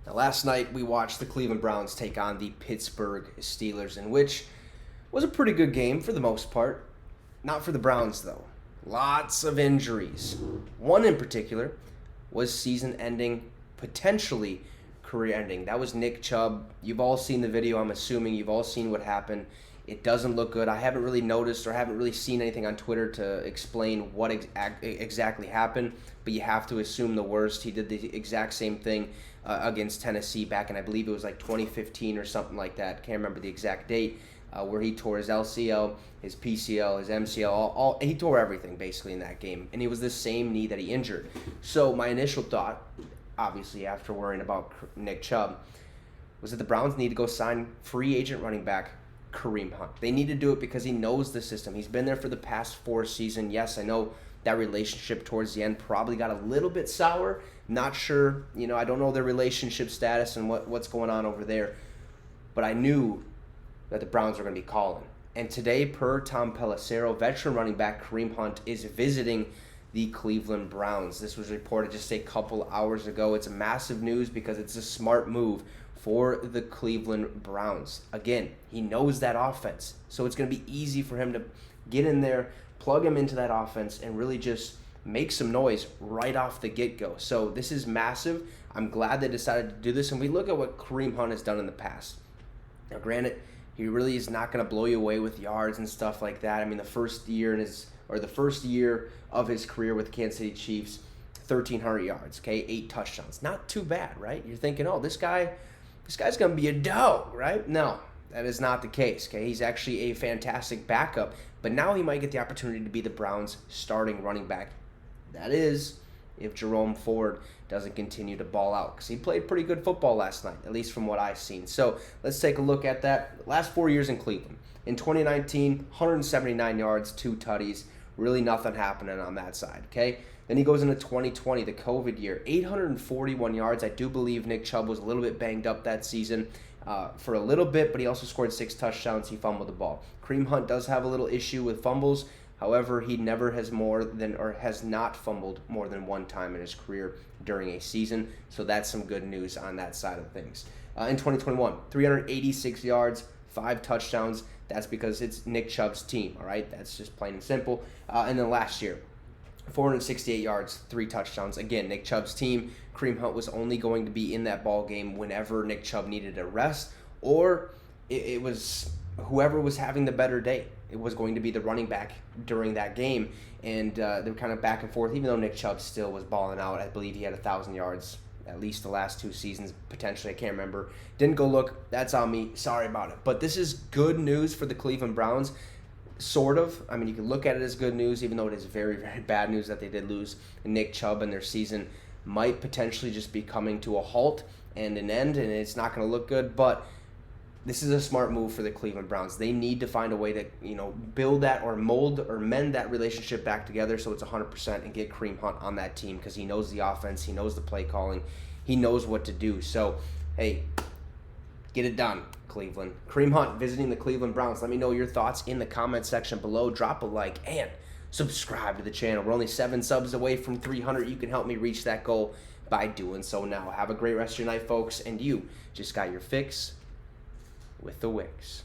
Now, last night we watched the Cleveland Browns take on the Pittsburgh Steelers, in which was a pretty good game for the most part. Not for the Browns, though. Lots of injuries. One in particular was season-ending, potentially career-ending. That was Nick Chubb. You've all seen the video, I'm assuming. You've all seen what happened. It doesn't look good. I haven't really noticed or haven't really seen anything on Twitter to explain what exactly happened, but you have to assume the worst. He did the exact same thing against Tennessee back in, I believe it was like 2015 or something like that. Can't remember the exact date, where he tore his LCL, his PCL, his MCL, he tore everything basically in that game, and it was the same knee that he injured. So my initial thought, obviously after worrying about Nick Chubb, was that the Browns need to go sign free agent running back Kareem Hunt. They need to do it because he knows the system. He's been there for the past 4 seasons. Yes, I know that relationship towards the end probably got a little bit sour. Not sure, I don't know their relationship status and what's going on over there. But I knew that the Browns were going to be calling. And today, per Tom Pelissero, veteran running back Kareem Hunt is visiting the Cleveland Browns. This was reported just a couple hours ago. It's massive news because it's a smart move for the Cleveland Browns. Again, he knows that offense, so it's going to be easy for him to get in there, plug him into that offense, and really just make some noise right off the get-go. So this is massive. I'm glad they decided to do this, and we look at what Kareem Hunt has done in the past. Now, granted, he really is not going to blow you away with yards and stuff like that. I mean, the first year of his career with the Kansas City Chiefs, 1,300 yards, okay, 8 touchdowns. Not too bad, right? You're thinking, oh, this guy's going to be a dog, right? No, that is not the case, okay? He's actually a fantastic backup, but now he might get the opportunity to be the Browns' starting running back. That is, if Jerome Ford doesn't continue to ball out, because he played pretty good football last night, at least from what I've seen. So let's take a look at that. Last 4 years in Cleveland. In 2019, 179 yards, 2 tutties. Really nothing happening on that side, okay? Then he goes into 2020, the COVID year, 841 yards. I do believe Nick Chubb was a little bit banged up that season for a little bit, but he also scored 6 touchdowns. He fumbled the ball. Kareem Hunt does have a little issue with fumbles. However, he never has not fumbled more than 1 time in his career during a season. So that's some good news on that side of things. In 2021, 386 yards, 5 touchdowns. That's because it's Nick Chubb's team, all right? That's just plain and simple. And then last year, 468 yards, 3 touchdowns. Again, Nick Chubb's team. Kareem Hunt was only going to be in that ball game whenever Nick Chubb needed a rest, or it was whoever was having the better day. It was going to be the running back during that game, and they were kind of back and forth, even though Nick Chubb still was balling out. I believe he had 1,000 yards at least the last 2 seasons, potentially. I can't remember. Didn't go look. That's on me. Sorry about it. But this is good news for the Cleveland Browns, sort of. I mean, you can look at it as good news, even though it is very, very bad news that they did lose Nick Chubb, and their season might potentially just be coming to a halt and an end, and it's not going to look good. But this is a smart move for the Cleveland Browns. They need to find a way to, build that or mold or mend that relationship back together so it's 100% and get Kareem Hunt on that team, because he knows the offense, he knows the play calling, he knows what to do. So, hey, get it done, Cleveland. Kareem Hunt visiting the Cleveland Browns. Let me know your thoughts in the comment section below. Drop a like and subscribe to the channel. We're only 7 subs away from 300. You can help me reach that goal by doing so now. Have a great rest of your night, folks, and you just got your fix with the Wicks.